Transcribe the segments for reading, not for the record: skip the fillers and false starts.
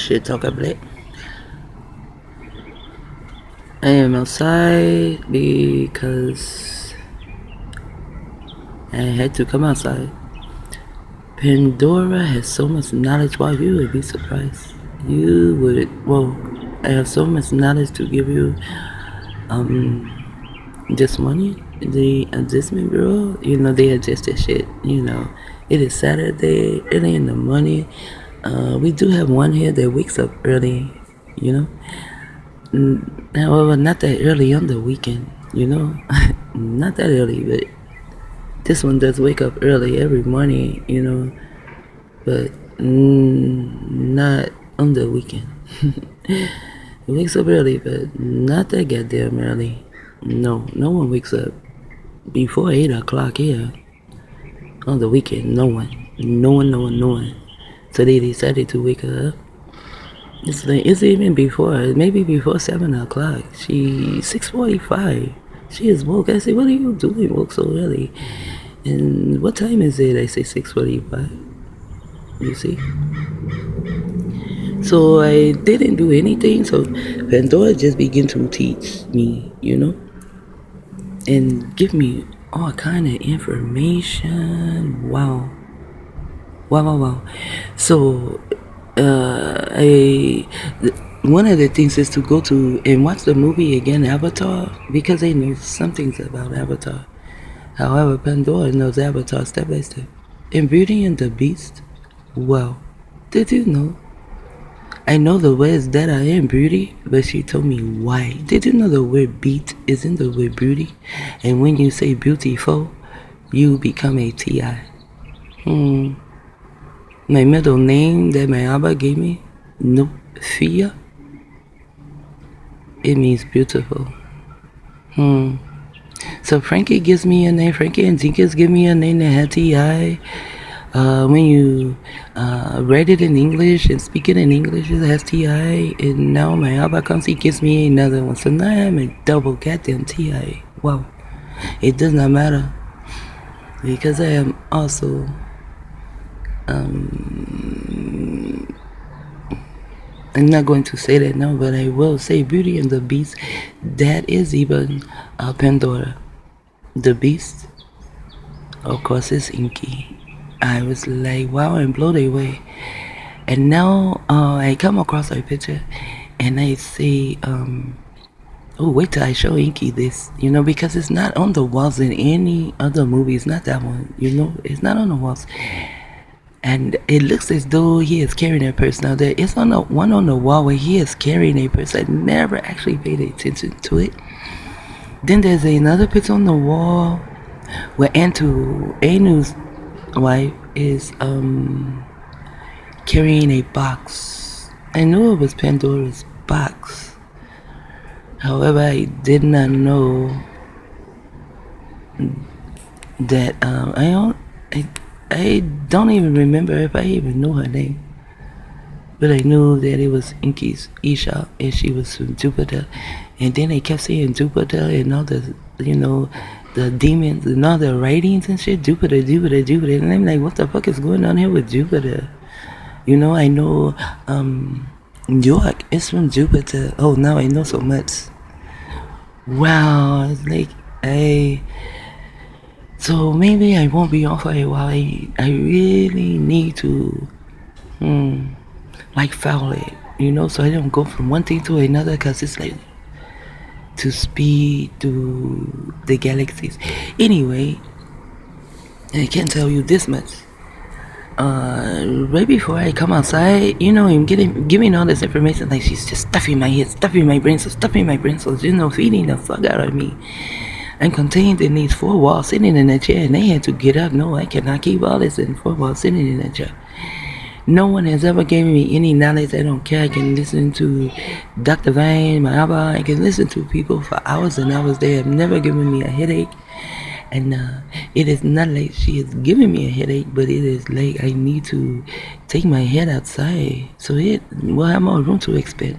Shit talk black. I am outside because I had to come outside. Pandora has so much knowledge. Wow, you would be surprised. You would. Well, I have so much knowledge to give you. This morning, the adjustment bureau, they adjust that shit. It is Saturday, early in the morning. We do have one here that wakes up early. You know. However, not that early on the weekend, not that early, but this one does wake up early every morning, but not on the weekend. It wakes up early, but not that goddamn early. No one wakes up before 8 o'clock here on the weekend. No one. So they decided to wake her up. It's even before, maybe before 7 o'clock. She 6:45. She is woke. I say, what are you doing woke so early? And what time is it? I say 6:45. You see? So I didn't do anything. So Pandora just began to teach me, and give me all kind of information. Wow. So one of the things is to go to and watch the movie again, Avatar, because they know some things about Avatar. However, Pandora knows Avatar step by step. In Beauty and the Beast, well, did you know? I know the words that are in Beauty, but she told me why. Did you know the word beat is in the word beauty? And when you say beautiful, you become a T.I. My middle name that my Abba gave me, Fia, it means beautiful. So Frankie gives me a name. Frankie and Jenkins give me a name that had T.I. When you write it in English and speak it in English, it has T.I. And now my Abba comes, he gives me another one. So now I'm a double goddamn T.I. Wow. It does not matter. Because I am also I'm not going to say that now, but I will say Beauty and the Beast. That is even Pandora. The Beast, of course, is Inky. I was like, wow, I'm blown away. And now I come across a picture and I say, oh, wait till I show Inky this, because it's not on the walls in any other movie. It's not that one, it's not on the walls. And it looks as though he is carrying a purse. Now there is one on the wall where he is carrying a purse. I never actually paid attention to it. Then there's another picture on the wall where Anu's wife is carrying a box. I knew it was Pandora's box. However, I did not know that I don't even remember if I even knew her name. But I knew that it was Inky's Isha and she was from Jupiter. And then they kept saying Jupiter and all the, the demons and all the writings and shit. Jupiter. And I'm like, what the fuck is going on here with Jupiter? I know York is from Jupiter. Oh, now I know so much. Wow, it's like, so maybe I won't be on for a while. I really need to, follow it, so I don't go from one thing to another, because it's like to speed through the galaxies. Anyway, I can't tell you this much. Right before I come outside, I'm giving all this information, like she's just stuffing my head, stuffing my brain cells, feeding the fuck out of me. I'm contained in these four walls, sitting in a chair, and they had to get up. No, I cannot keep all this in four walls, sitting in a chair. No one has ever given me any knowledge. I don't care. I can listen to Dr. Vine, my Abba. I can listen to people for hours and hours. They have never given me a headache. And it is not like she is giving me a headache, but it is like I need to take my head outside. So it will have more room to expand.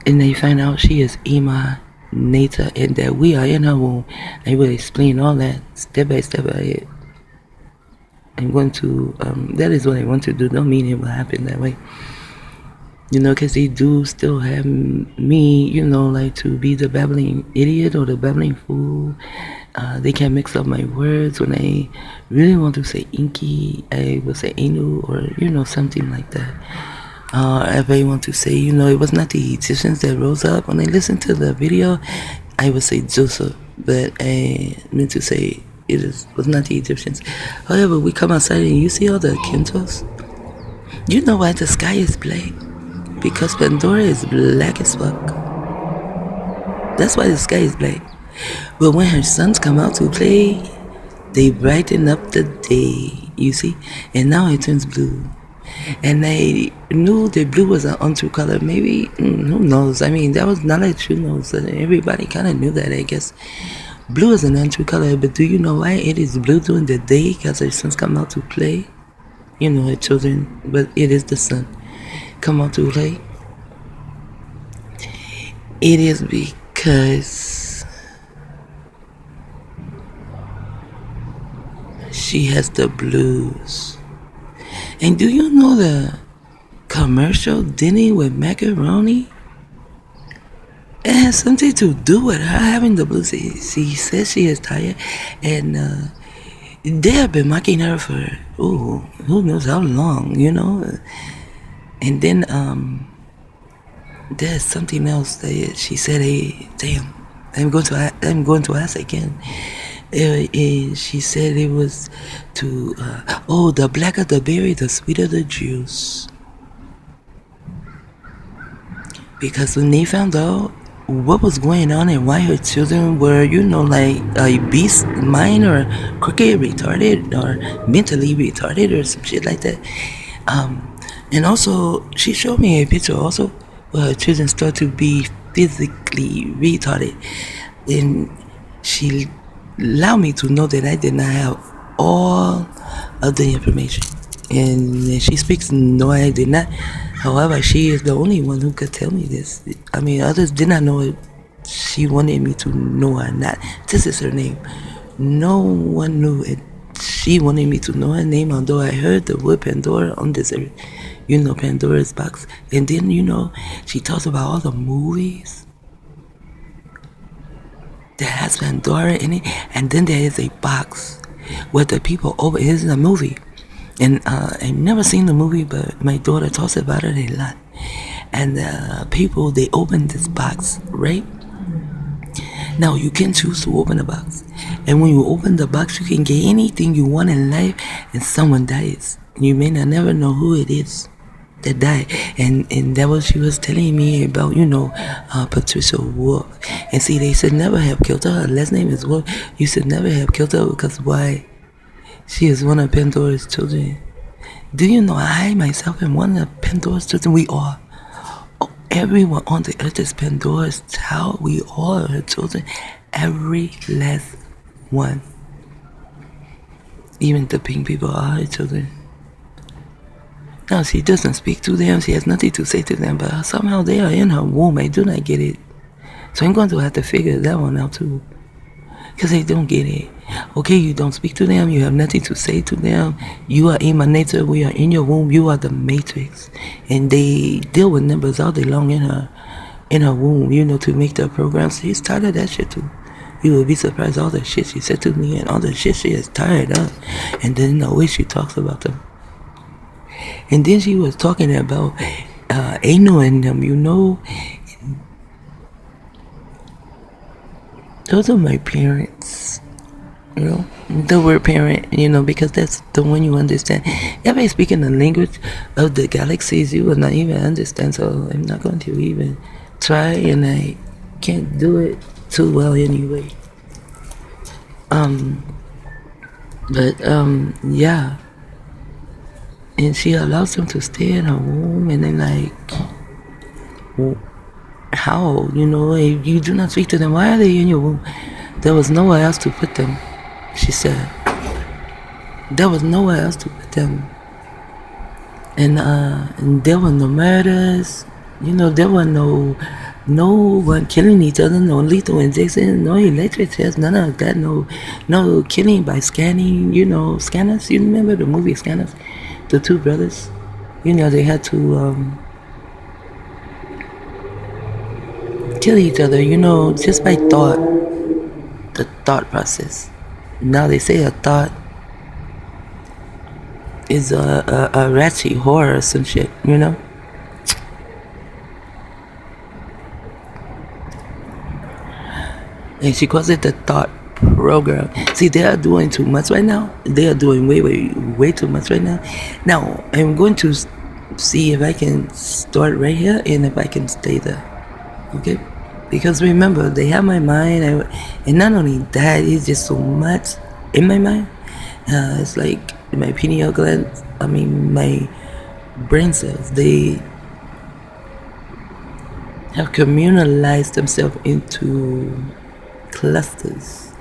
And they find out she is Ima Nata and that we are in her womb. I will explain all that step by step. I'm going to, that is what I want to do. Don't mean it will happen that way. because they do still have me, like to be the babbling idiot or the babbling fool. They can mix up my words. When I really want to say inky, I will say inu or, something like that. If I want to say, it was not the Egyptians that rose up. When I listened to the video, I would say Joseph, but I meant to say was not the Egyptians. However, we come outside and you see all the kentos. You know why the sky is black? Because Pandora is black as fuck. That's why the sky is black. But when her sons come out to play, they brighten up the day, you see? And now it turns blue. And I knew that blue was an untrue color. Maybe, who knows? I mean, that was not a true knows. Everybody kind of knew that, I guess. Blue is an untrue color, but do you know why it is blue during the day? Because her sons come out to play. Her children, but it is the sun. Come out to play. It is because she has the blues. And do you know the commercial dinner with macaroni? It has something to do with her having the blues. She says she is tired, and they have been mocking her for who knows how long, And then there's something else that she said. Hey, damn, I'm going to ask again. She said it was to the blacker the berry, the sweeter the juice. Because when they found out what was going on and why her children were, like a beast mind or crooked, retarded, or mentally retarded or some shit like that. And also, she showed me a picture also where her children start to be physically retarded. And she allowed me to know that I did not have all of the information. And she speaks, no, I did not. However, she is the only one who could tell me this. I mean, others did not know it. She wanted me to know her not. This is her name. No one knew it. She wanted me to know her name, although I heard the word Pandora on this, Pandora's box. And then, she talks about all the movies that has Pandora in it. And then there is a box where the people open. It is a movie. And I've never seen the movie, but my daughter talks about it a lot. And people, they open this box, right? Now, you can choose to open the box. And when you open the box, you can get anything you want in life, and someone dies. You may not never know who it is that died. And that was she was telling me about, Patricia Wolf. And see, they should never have killed her. Her last name is Wolf. You should never have killed her because why? She is one of Pandora's children. Do you know I myself am one of Pandora's children? We are. Oh, everyone on the earth is Pandora's child. We all are her children. Every last one. Even the pink people are her children. Now, she doesn't speak to them. She has nothing to say to them. But somehow they are in her womb. I do not get it. So I'm going to have to figure that one out too. Because they don't get it. Okay, you don't speak to them. You have nothing to say to them. You are emanator. We are in your womb. You are the matrix. And they deal with numbers all day long in her womb, to make their programs. She's tired of that shit too. You will be surprised all the shit she said to me and all the shit she is tired of. And then the way she talks about them. And then she was talking about Anu and them, Those are my parents. The word parent, because that's the one you understand. If I speak in the language of the galaxies, you will not even understand. So I'm not going to even try, and I can't do it too well anyway. Yeah. And she allows them to stay in her womb, and then how? If you do not speak to them, why are they in your womb? There was nowhere else to put them, she said. There was nowhere else to put them. And there were no murders. There were no one killing each other, no lethal injection, no electric tests, none of that, no killing by scanning, Scanners. You remember the movie Scanners? The two brothers? They had to kill each other, just by thought, the thought process. Now they say a thought is a ratchet horror or some shit. And she calls it the thought program. See, they are doing too much right now. They are doing way too much right now. Now, I'm going to see if I can start right here and if I can stay there. Okay? Because remember, they have my mind. And not only that, it's just so much in my mind. It's like my pineal gland, my brain cells, they have communalized themselves into clusters,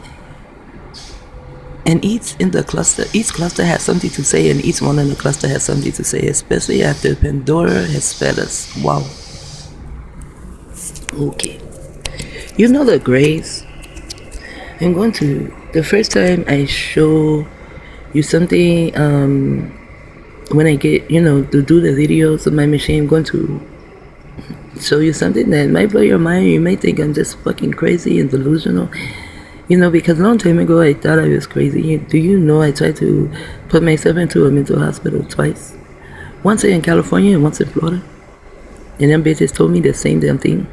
and each cluster has something to say, and each one in the cluster has something to say, especially after pandora has fed us. Wow. Okay, the grays. I'm going to, the first time I show you something, when I get to do the videos of my machine, I'm going to show you something that might blow your mind. You may think I'm just fucking crazy and delusional, because a long time ago I thought I was crazy. Do you know I tried to put myself into a mental hospital twice? Once in California and once in Florida. And them bitches told me the same damn thing.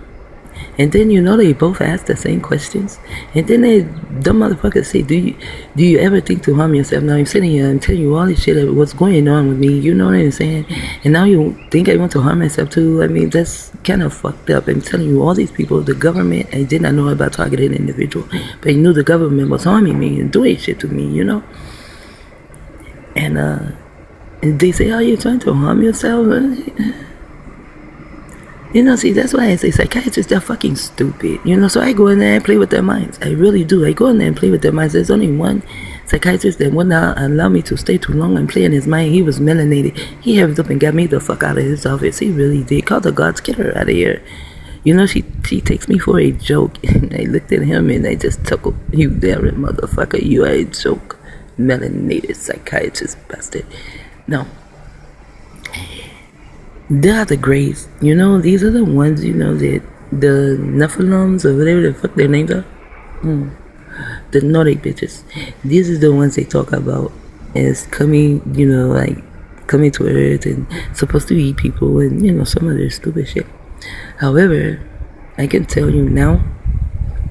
And then they both asked the same questions. And then dumb motherfuckers say, do you ever think to harm yourself? Now I'm sitting here, I'm telling you all this shit of what's going on with me, you know what I'm saying? And now you think I want to harm myself too? That's kind of fucked up. I'm telling you, all these people, the government, I did not know about targeted individual, but I knew the government was harming me and doing shit to me, And they say, oh, you're trying to harm yourself? See, that's why I say psychiatrists, they're fucking stupid. So I go in there and play with their minds. I really do. I go in there and play with their minds. There's only one psychiatrist that would not allow me to stay too long and play in his mind. He was melanated. He hurried up and got me the fuck out of his office. He really did. Call the gods, get her out of here. She takes me for a joke. And I looked at him and I just chuckled. You damn it, motherfucker. You are a joke. Melanated psychiatrist bastard. No. They are the grays. These are the ones, that the Nephilims or whatever the fuck their names are. The Nordic bitches. These are the ones they talk about as coming, coming to Earth and supposed to eat people and, some other stupid shit. However, I can tell you now,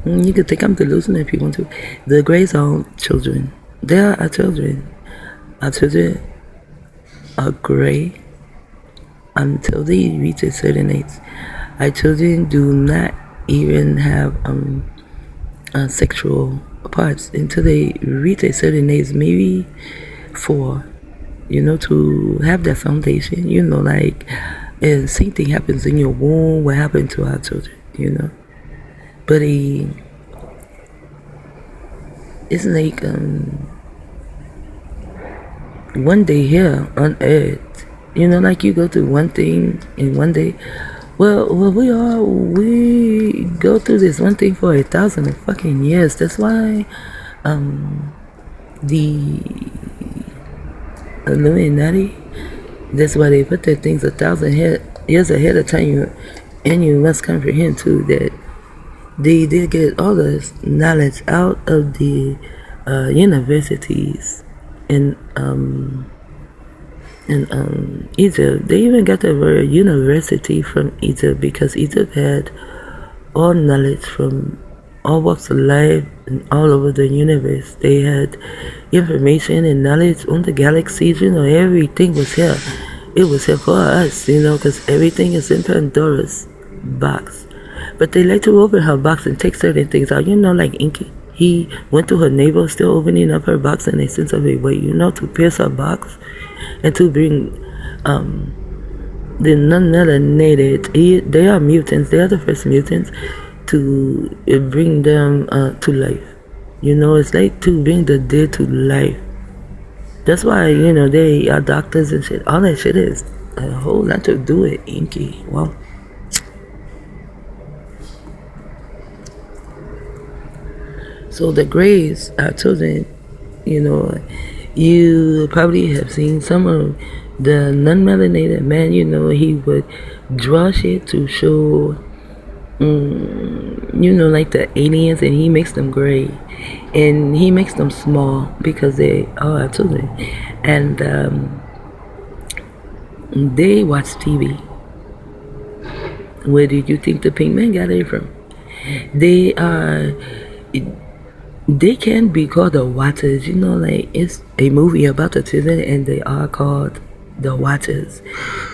you can think I'm delusional if you want to. The grays are children. They are our children. Our children are gray until they reach a certain age. Our children do not even have sexual parts until they reach a certain age, maybe 4, to have that foundation, and same thing happens in your womb, what happened to our children, But it's like one day here on Earth, like you go through one thing in one day. Well, we go through this one thing for 1,000 fucking years. That's why, the Illuminati, that's why they put their things 1,000 years ahead of time. And you must comprehend too that they did get all this knowledge out of the universities in Egypt. They even got the word university from Egypt because Egypt had all knowledge from all walks of life and all over the universe. They had information and knowledge on the galaxies. Everything was here. It was here for us, because everything is in panDORA's box. But they like to open her box and take certain things out, like Inky. He went to her neighbor, still opening up her box in a sense of a way, to pierce her box and to bring the non-melanated, they are mutants, they are the first mutants to bring them to life. It's like to bring the dead to life. That's why, they are doctors and shit. All that shit is a whole lot to do with Inky. Wow. So the grays are children, you probably have seen some of the non-melanated man, he would draw shit to show like the aliens, and he makes them gray, and he makes them small because they are children, and they watch TV. Where did you think the pink man got it from? They are. They can be called the Watchers. Like it's a movie about the children, and they are called the Watchers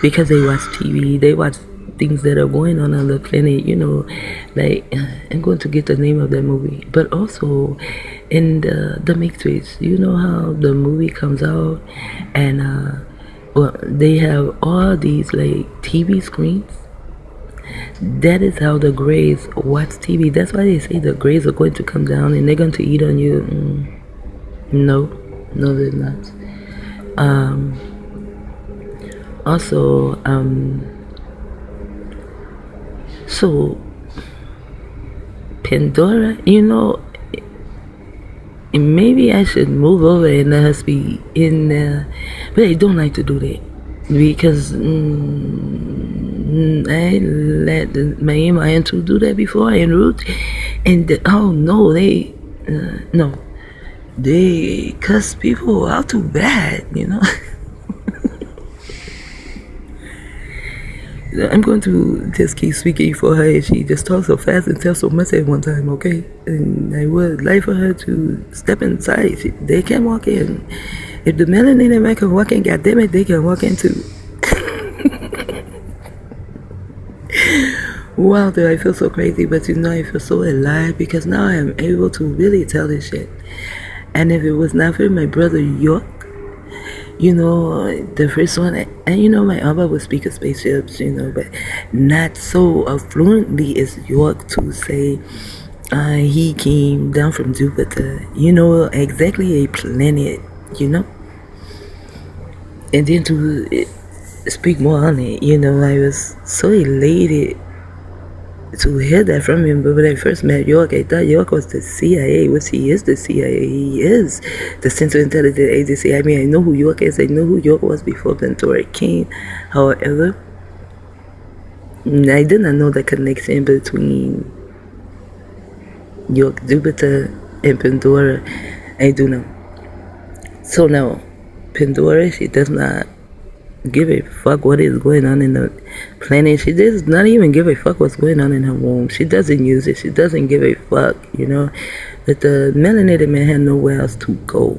because they watch TV. They watch things that are going on the planet. Like I'm going to get the name of that movie, but also in the Matrix. You know how the movie comes out, and well, they have all these like TV screens. That is how the Greys watch TV. That's why they say the Greys are going to come down and they're going to eat on you. No, they're not. Also, so panDORA, maybe I should move over and let her speak in there, but I don't like to do that because I let my m1n3al do that before and Ruth, and oh no, they cuss people out too bad. I'm going to just keep speaking for her, and she just talks so fast and tells so much at one time, okay? And I would like for her to step inside. They can walk in. If the melanated man can walk in, goddammit, they can walk in too. Wow, do I feel so crazy, but I feel so alive because now I am able to really tell this shit. And if it was not for my brother York, the first one, and my Abba would speak of spaceships, but not so fluently as York to say he came down from Jupiter, exactly a planet, and then to speak more on it, I was so elated to hear that from him. But when I first met York, I thought York was the CIA, which he is the CIA. He is the Central Intelligence Agency. I mean, I know who York is. I know who York was before panDORA came. However, I did not know the connection between York, Jupiter, and panDORA. I do know. So now, panDORA, she does not give a fuck what is going on in the planet. She does not even give a fuck what's going on in her womb. She doesn't use it. She doesn't give a fuck, But the melanated man had nowhere else to go.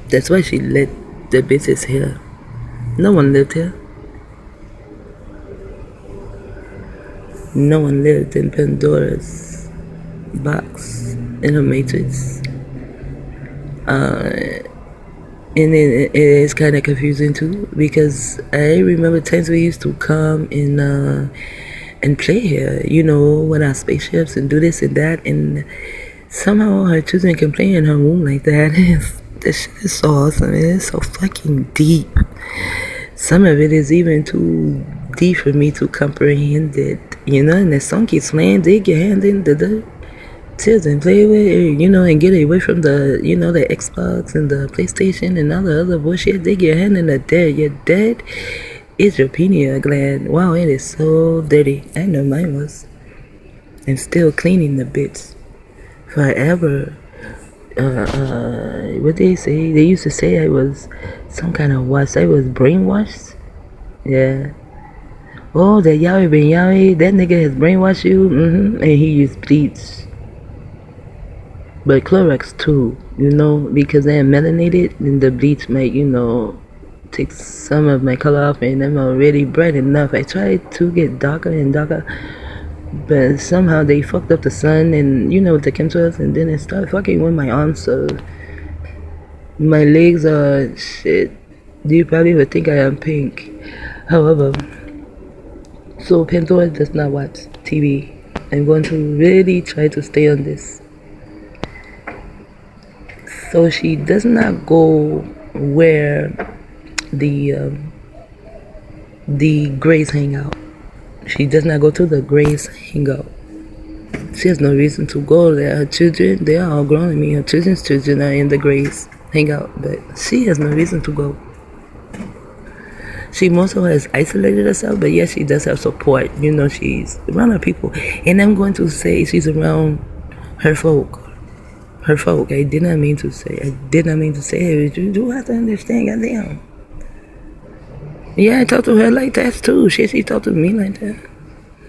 That's why she let the bitches here. No one lived here. No one lived in panDORA's box in her matrix. And it is kind of confusing too, because I remember times we used to come and play here, with our spaceships and do this and that, and somehow her children can play in her womb like that. This shit is so awesome. It is so fucking deep. Some of it is even too deep for me to comprehend it, and the song keeps playing, dig your hand in the dirt. Children play with, and get away from the, the Xbox and the PlayStation and all the other bullshit. Dig your hand in the dirt. Your dirt is your pineal gland. Wow, it is so dirty. I know mine was. And still cleaning the bits forever. What they say? They used to say I was some kind of wash. I was brainwashed. Yeah. Oh, that Yahweh Ben Yahweh, that nigga has brainwashed you. And he used bleach. But Clorox too, because I am melanated, and the bleach might, take some of my color off, and I'm already bright enough. I tried to get darker and darker, but somehow they fucked up the sun and, with the chemtrails, and then it started fucking with my arms, so my legs are shit. You probably would think I am pink. However, so panDORA does not watch TV. I'm going to really try to stay on this. So she does not go where the Greys hang out. She does not go to the Greys hangout. She has no reason to go there. Her children, they are all grown. I mean, her children's children are in the Greys hangout, but she has no reason to go. She most of has isolated herself, but yes, she does have support. You know, she's around her people. And I'm going to say she's around her folk. Her folk. I did not mean to say. It. You do have to understand, goddamn. Yeah, I talk to her like that too. Shit, she talk to me like that.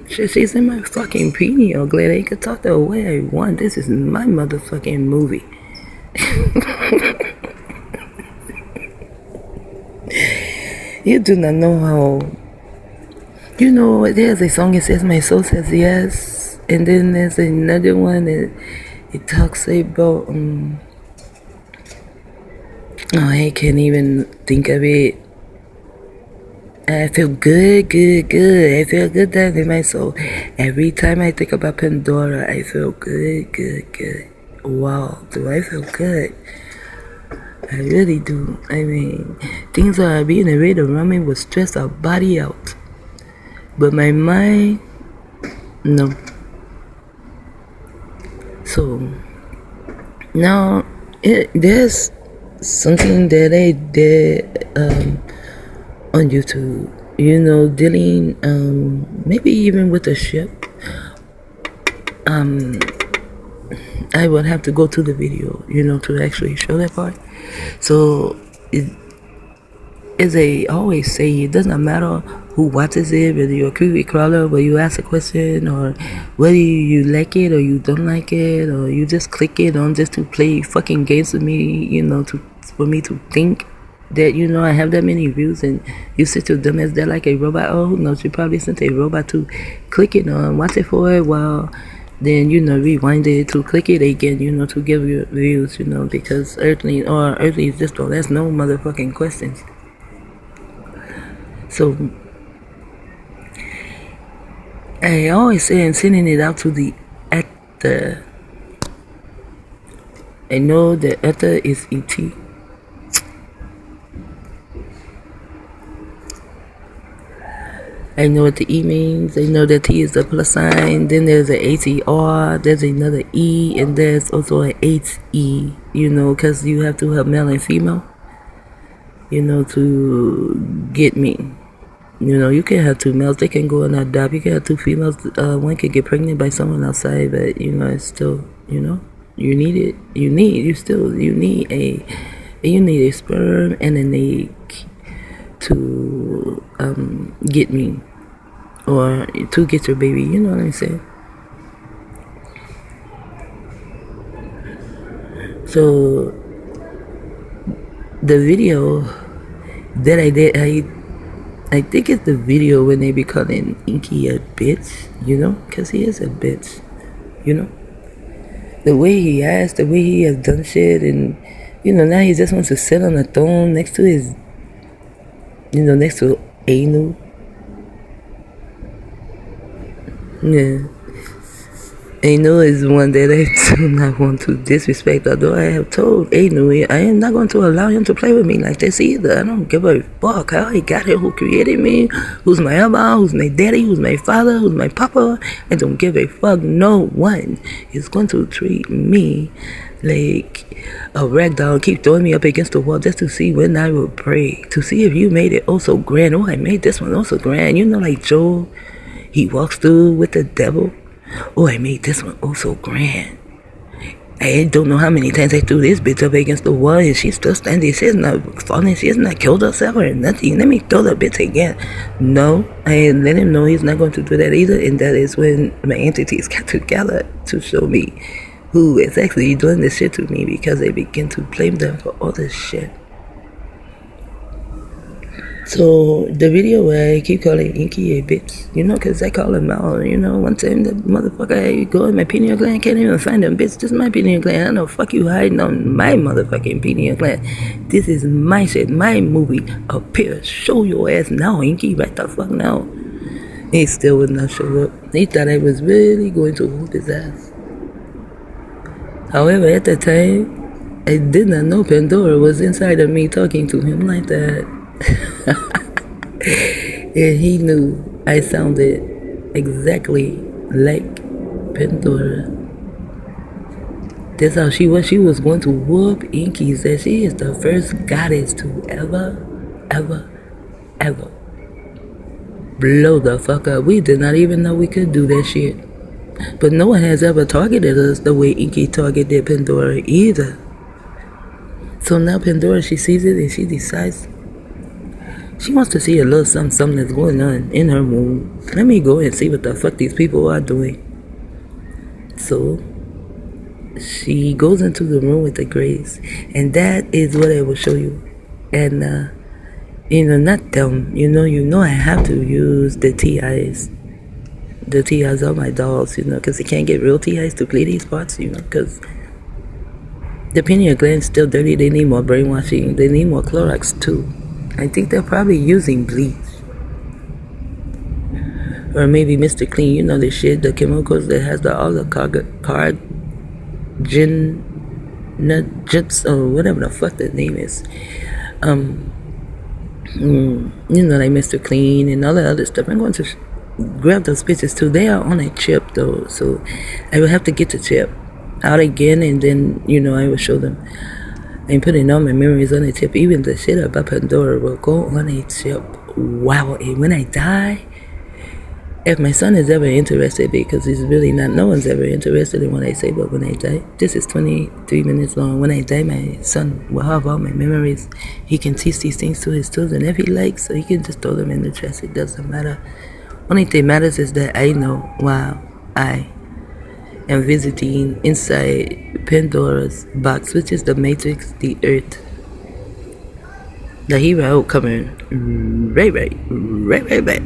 Shit, she's in my fucking pineal gland. I can talk to her way I want. This is my motherfucking movie. You do not know how. You know, there's a song that says, "My soul says yes," and then there's another one that it talks about. I can't even think of it. I feel good. I feel good down in my soul. Every time I think about panDORA, I feel good. Wow, do I feel good? I really do. I mean, things are being arrayed around me would stress our body out. But my mind, no. So, now, there's something that I did on YouTube. You know, dealing, maybe even with a ship. I would have to go to the video, you know, to actually show that part. So, as I always say, it doesn't matter who watches it, whether you're a creepy crawler, whether you ask a question, or whether you like it or you don't like it, or you just click it on just to play fucking games with me, you know, for me to think that, you know, I have that many views, and you sit your dumb ass there like a robot. Oh, who knows, you probably sent a robot to click it on, watch it for a while, then, you know, rewind it to click it again, you know, to give you views, you know, because earthly just don't ask no motherfucking questions. So, I always say I'm sending it out to the actor. I know the actor is E.T. I know what the E means. I know that T is the plus sign. Then there's an ATR. There's another E. And there's also an HE. You know, because you have to have male and female, you know, to get me. You know, you can have two males. They can go and adopt. You can have two females. One can get pregnant by someone outside. But, you know, it's still, you know, you need it. You need a sperm and an egg to get me, or to get your baby, you know what I'm saying? So the video that I did, I think it's the video when they be calling Inky a bitch, you know, because he is a bitch, you know, the way he acts, the way he has done shit, and, you know, now he just wants to sit on a throne next to his, you know, next to Anu. Yeah. Anu is one that I do not want to disrespect, although I have told Anu I am not going to allow him to play with me like this either. I don't give a fuck how he got here, who created me, who's my mama, who's my daddy, who's my father, who's my papa. I don't give a fuck. No one is going to treat me like a ragdoll, keep throwing me up against the wall just to see when I will pray, to see if you made it oh so grand. Oh, I made this one oh so grand. You know, like Joe, he walks through with the devil. Oh, I made this one oh so grand. I don't know how many times I threw this bitch up against the wall and she's still standing. She's not falling. She has not killed herself or nothing. Let me throw the bitch again. No, I let him know he's not going to do that either. And that is when my entities got together to show me who is actually doing this shit to me, because I begin to blame them for all this shit. So the video where I keep calling Inky a bitch, you know, because I call him out, you know, one time the motherfucker, I go in my pineal gland, can't even find him, bitch, this is my pineal gland. I know, fuck you hiding on my motherfucking pineal gland. This is my shit, my movie. Up here, show your ass now, Inky, right the fuck now. He still would not show up. He thought I was really going to whoop his ass. However, at the time, I did not know panDORA was inside of me talking to him like that. And he knew I sounded exactly like panDORA. That's how she was. She was going to whoop Inky. Said she is the first goddess to ever ever blow the fuck up. We did not even know we could do that shit. But no one has ever targeted us the way Inky targeted Pandora either. So now Pandora, she sees it and she decides she wants to see a little something that's going on in her womb. Let me go and see what the fuck these people are doing. So she goes into the room with the grays, and that is what I will show you. And not them. You know, I have to use the TIs. The TIs are my dolls, because they can't get real TIs to play these parts, because the pineal gland's still dirty. They need more brainwashing. They need more Clorox too. I think they're probably using bleach. Or maybe Mr. Clean, the shit, the chemicals that has all the card, jips, or whatever the fuck that name is. Like Mr. Clean and all that other stuff. I'm going to grab those pictures too. They are on a chip though, so I will have to get the chip out again, and then I will show them. I'm putting all my memories on a chip. Even the shit about Pandora will go on a chip. Wow. And when I die, if my son is ever interested, because he's really not, no one's ever interested in what I say, but when I die, this is 23 minutes long. When I die, my son will have all my memories. He can teach these things to his children if he likes, so he can just throw them in the trash. It doesn't matter. Only thing matters is that I know while I am visiting inside Pandora's box, which is the Matrix, the Earth. The hero coming right back.